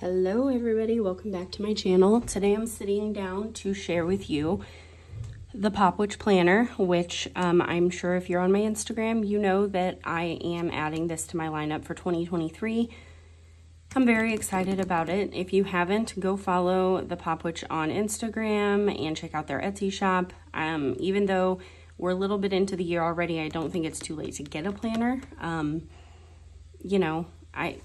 Hello everybody, welcome back to my channel. Today I'm sitting down to share with you the Pop Witch Planner, which I'm sure if you're on my Instagram, you know that I am adding this to my lineup for 2023. I'm very excited about it. If you haven't, go follow the Pop Witch on Instagram and check out their Etsy shop. Even though we're a little bit into the year already, I don't think it's too late to get a planner. You know, I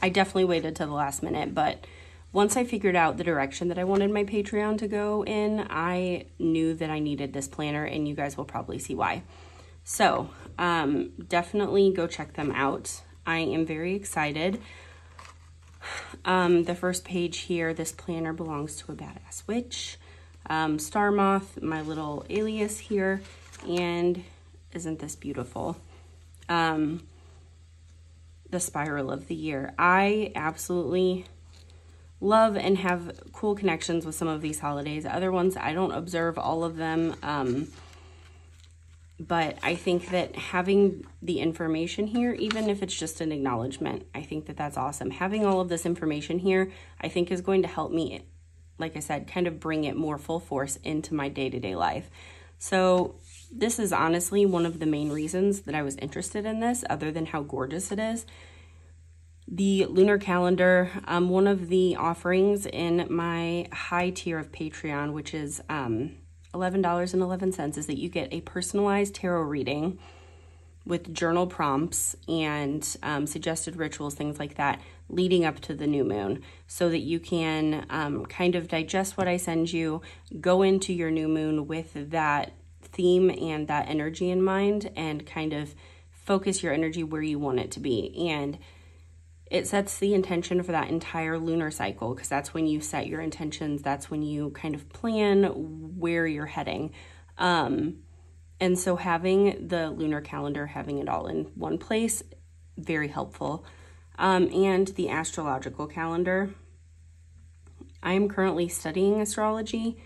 definitely waited till the last minute, but once I figured out the direction that I wanted my Patreon to go in, I knew that I needed this planner, and you guys will probably see why. So definitely go check them out. I am very excited. The first page here, this planner belongs to a badass witch. Star Moth, my little alias here, and isn't this beautiful? The Spiral of the Year. I absolutely love and have cool connections with some of these holidays. Other ones, I don't observe all of them, but I think that having the information here, even if it's just an acknowledgement, I think that that's awesome. Having all of this information here, I think is going to help me, like I said, kind of bring it more full force into my day-to-day life. So this is honestly one of the main reasons that I was interested in this, other than how gorgeous it is. The lunar calendar, one of the offerings in my high tier of Patreon, which is $11.11, is that you get a personalized tarot reading with journal prompts and suggested rituals, things like that, leading up to the new moon, so that you can kind of digest what I send you, go into your new moon with that theme and that energy in mind, and kind of focus your energy where you want it to be. And it sets the intention for that entire lunar cycle, because that's when you set your intentions. That's when you kind of plan where you're heading. And so having the lunar calendar, having it all in one place, very helpful. And the astrological calendar. I am currently studying astrology.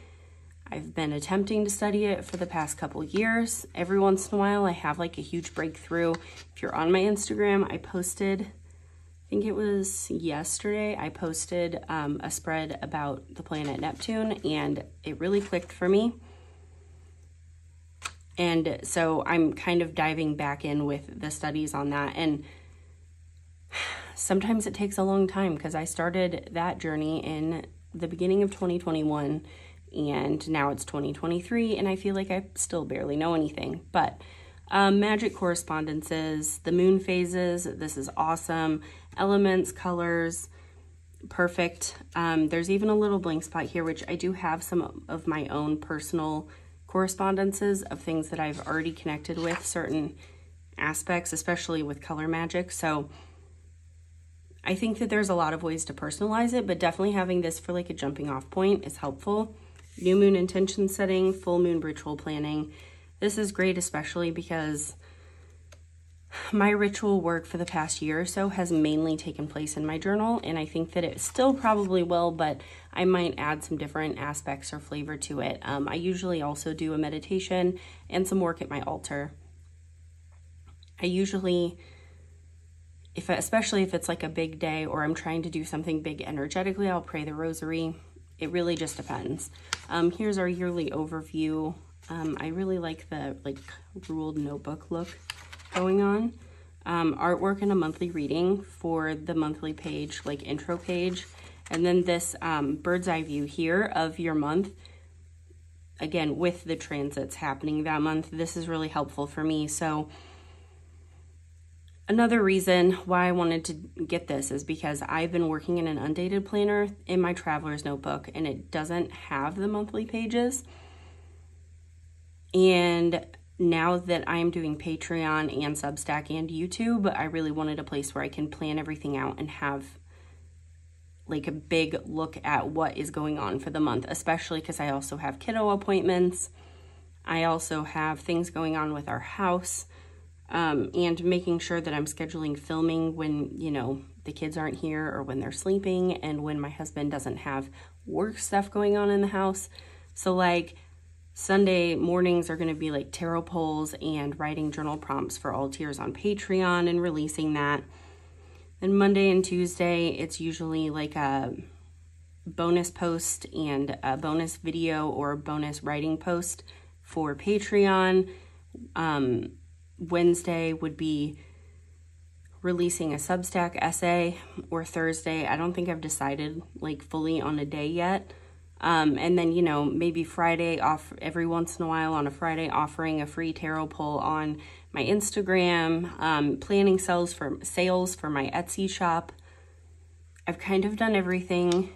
I've been attempting to study it for the past couple years. Every once in a while, I have like a huge breakthrough. If you're on my Instagram, I posted, I think it was yesterday, I posted a spread about the planet Neptune, and it really clicked for me. And so I'm kind of diving back in with the studies on that. And sometimes it takes a long time, because I started that journey in the beginning of 2021, and now it's 2023, and I feel like I still barely know anything. But magic correspondences, the moon phases, this is awesome. Elements, colors, perfect. There's even a little blank spot here, which I do have some of my own personal correspondences of things that I've already connected with, certain aspects, especially with color magic. So I think that there's a lot of ways to personalize it, but definitely having this for like a jumping off point is helpful. New moon intention setting, full moon ritual planning. This is great, especially because my ritual work for the past year or so has mainly taken place in my journal, and I think that it still probably will, but I might add some different aspects or flavor to it. I usually also do a meditation and some work at my altar. I usually, especially if it's like a big day or I'm trying to do something big energetically, I'll pray the rosary. It really just depends. Here's our yearly overview. I really like the ruled notebook look going on. Artwork and a monthly reading for the monthly page, like intro page. And then this bird's eye view here of your month. Again, with the transits happening that month, this is really helpful for me. So another reason why I wanted to get this is because I've been working in an undated planner in my traveler's notebook, and it doesn't have the monthly pages. And now that I'm doing Patreon and Substack and YouTube, I really wanted a place where I can plan everything out and have like a big look at what is going on for the month, especially because I also have kiddo appointments. I also have things going on with our house. And making sure that I'm scheduling filming when, you know, the kids aren't here or when they're sleeping, and when my husband doesn't have work stuff going on in the house. So like Sunday mornings are going to be like tarot polls and writing journal prompts for all tiers on Patreon and releasing that. Then Monday and Tuesday, it's usually like a bonus post and a bonus video or bonus writing post for Patreon. Wednesday would be releasing a Substack essay, or Thursday, I don't think I've decided like fully on a day yet. And then, you know, maybe Friday off every once in a while on a Friday, offering a free tarot pull on my Instagram, planning sales for my Etsy shop. I've kind of done everything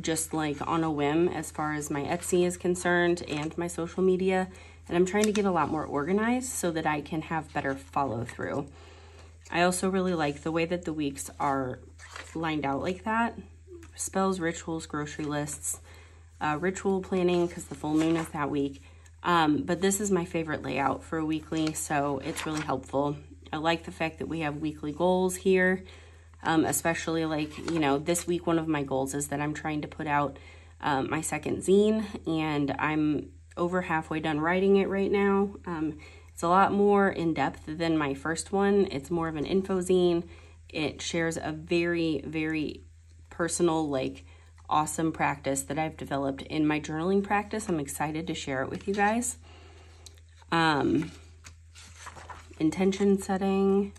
just like on a whim as far as my Etsy is concerned and my social media. And I'm trying to get a lot more organized so that I can have better follow through. I also really like the way that the weeks are lined out like that. Spells, rituals, grocery lists, ritual planning because the full moon is that week. But this is my favorite layout for a weekly, so it's really helpful. I like the fact that we have weekly goals here, especially like, you know, this week one of my goals is that I'm trying to put out my second zine, and I'm over halfway done writing it right now. It's a lot more in depth than my first one. It's more of an info zine. It shares a very, very personal, like awesome practice that I've developed in my journaling practice. I'm excited to share it with you guys. Intention setting.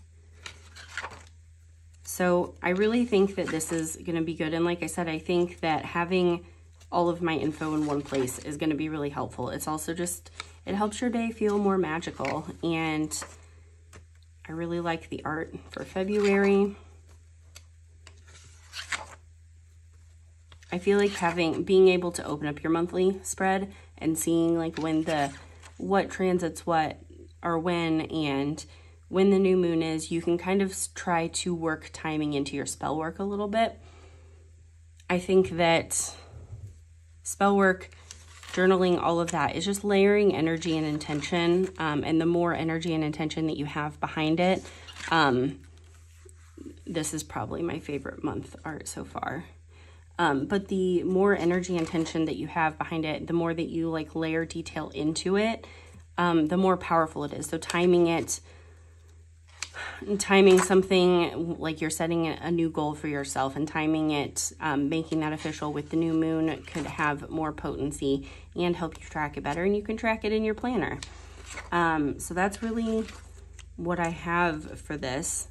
So I really think that this is going to be good. And like I said, I think that having all of my info in one place is going to be really helpful. It's also just, it helps your day feel more magical. And I really like the art for February. I feel like being able to open up your monthly spread and seeing like what transits what or when, and when the new moon is, you can kind of try to work timing into your spell work a little bit. I think that spell work, journaling, all of that is just layering energy and intention. And the more energy and intention that you have behind it, this is probably my favorite month art so far. But the more energy and tension that you have behind it, the more that you like layer detail into it, the more powerful it is. So timing something like you're setting a new goal for yourself, and timing it, making that official with the new moon could have more potency and help you track it better, and you can track it in your planner. So that's really what I have for this.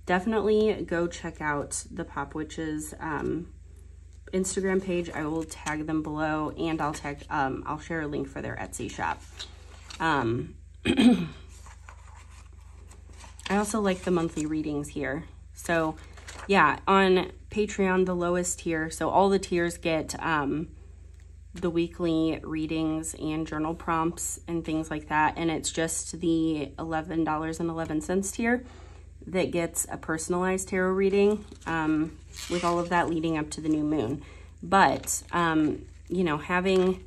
Definitely go check out the Pop Witches Instagram page. I will tag them below, and I'll share a link for their Etsy shop. I also like the monthly readings here. So yeah, on Patreon, the lowest tier, so all the tiers get the weekly readings and journal prompts and things like that, and it's just the $11.11 tier that gets a personalized tarot reading with all of that leading up to the new moon. But, you know, having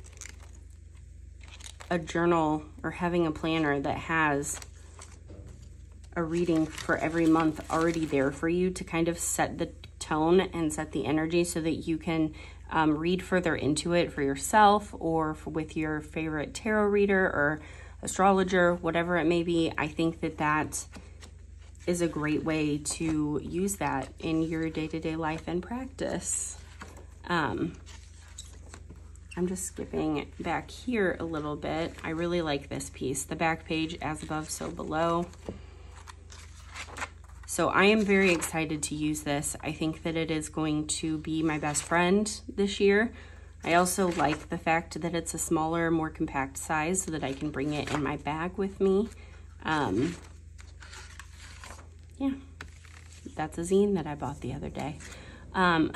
a journal or having a planner that has a reading for every month already there for you to kind of set the tone and set the energy so that you can read further into it for yourself or with your favorite tarot reader or astrologer, whatever it may be. I think that is a great way to use that in your day-to-day life and practice. I'm just skipping back here a little bit. I really like this piece, the back page, as above, so below. So I am very excited to use this. I think that it is going to be my best friend this year. I also like the fact that it's a smaller, more compact size so that I can bring it in my bag with me. Yeah, that's a zine that I bought the other day. I've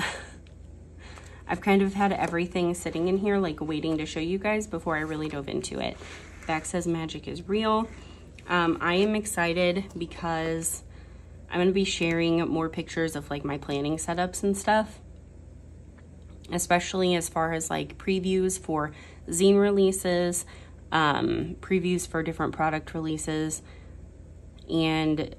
kind of had everything sitting in here, like waiting to show you guys before I really dove into it. Back says magic is real. I am excited because I'm going to be sharing more pictures of like my planning setups and stuff, especially as far as like previews for zine releases, previews for different product releases, and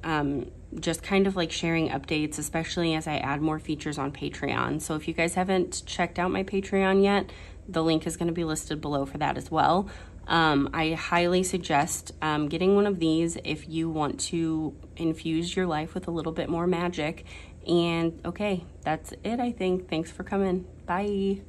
just kind of like sharing updates, especially as I add more features on Patreon. So if you guys haven't checked out my Patreon yet, the link is going to be listed below for that as well. I highly suggest getting one of these if you want to infuse your life with a little bit more magic. And okay, that's it, I think. Thanks for coming. Bye.